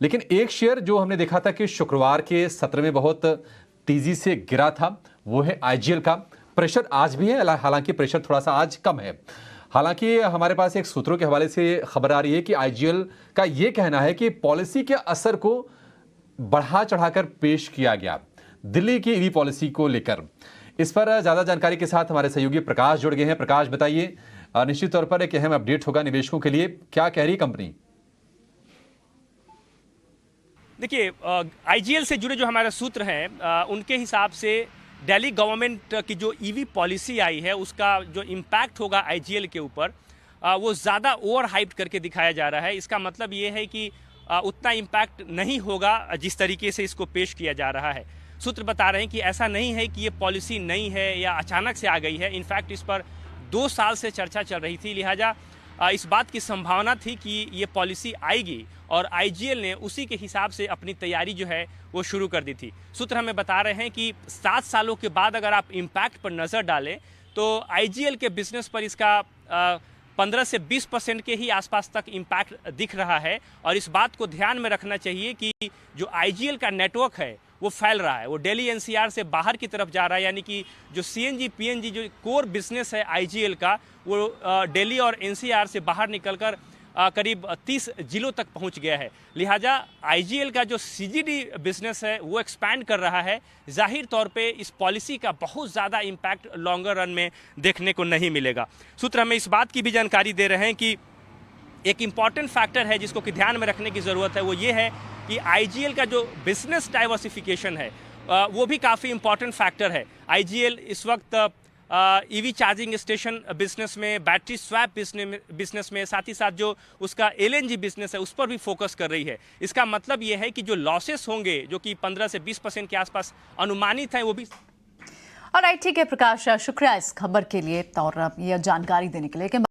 लेकिन एक शेयर जो हमने देखा था कि शुक्रवार के सत्र में बहुत तेजी से गिरा था, वो है आईजीएल का। प्रेशर आज भी है, हालांकि प्रेशर थोड़ा सा आज कम है। हालांकि हमारे पास एक सूत्रों के हवाले से खबर आ रही है कि आईजीएल का ये कहना है कि पॉलिसी के असर को बढ़ा चढ़ाकर पेश किया गया दिल्ली की ईवी पॉलिसी को लेकर। इस पर ज्यादा जानकारी के साथ हमारे सहयोगी प्रकाश जुड़ गए हैं। प्रकाश, बताइए, निश्चित तौर पर एक अहम अपडेट होगा निवेशकों के लिए, क्या कह रही कंपनी? देखिए, आईजीएल से जुड़े जो हमारे सूत्र हैं उनके हिसाब से दिल्ली गवर्नमेंट की जो ईवी पॉलिसी आई है उसका जो इम्पैक्ट होगा आईजीएल के ऊपर वो ज़्यादा ओवर हाइप करके दिखाया जा रहा है। इसका मतलब ये है कि उतना इम्पैक्ट नहीं होगा जिस तरीके से इसको पेश किया जा रहा है। सूत्र बता रहे हैं कि ऐसा नहीं है कि ये पॉलिसी नई है या अचानक से आ गई है। इनफैक्ट इस पर 2 साल से चर्चा चल रही थी, लिहाजा इस बात की संभावना थी कि ये पॉलिसी आएगी और आईजीएल ने उसी के हिसाब से अपनी तैयारी जो है वो शुरू कर दी थी। सूत्र हमें बता रहे हैं कि 7 सालों के बाद अगर आप इम्पैक्ट पर नज़र डालें तो आईजीएल के बिजनेस पर इसका 15 से 20% के ही आसपास तक इम्पैक्ट दिख रहा है। और इस बात को ध्यान में रखना चाहिए कि जो आईजीएल का नेटवर्क है वो फैल रहा है, वो दिल्ली एनसीआर से बाहर की तरफ जा रहा है, यानी कि जो सीएनजी पीएनजी जो कोर बिजनेस है आईजीएल का वो दिल्ली और एनसीआर से बाहर निकलकर करीब 30 जिलों तक पहुंच गया है। लिहाजा आईजीएल का जो सीजीडी बिजनेस है वो एक्सपैंड कर रहा है। जाहिर तौर पे इस पॉलिसी का बहुत ज़्यादा इम्पैक्ट लॉन्गर रन में देखने को नहीं मिलेगा। सूत्र हमें इस बात की भी जानकारी दे रहे हैं कि एक इम्पॉर्टेंट फैक्टर है जिसको कि ध्यान में रखने की ज़रूरत है, वो ये है कि आईजीएल का जो बिजनेस डाइवर्सिफिकेशन है वो भी काफ़ी इम्पॉर्टेंट फैक्टर है। आईजीएल इस वक्त ईवी चार्जिंग स्टेशन बिजनेस में, बैटरी स्वैप बिजनेस में, साथ ही साथ जो उसका एलएनजी बिजनेस है उस पर भी फोकस कर रही है। इसका मतलब ये है कि जो लॉसेस होंगे जो कि 15 से 20% के आसपास अनुमानित हैं वो भी। ऑलराइट, ठीक है प्रकाश, शुक्रिया इस खबर के लिए और ये जानकारी देने के लिए।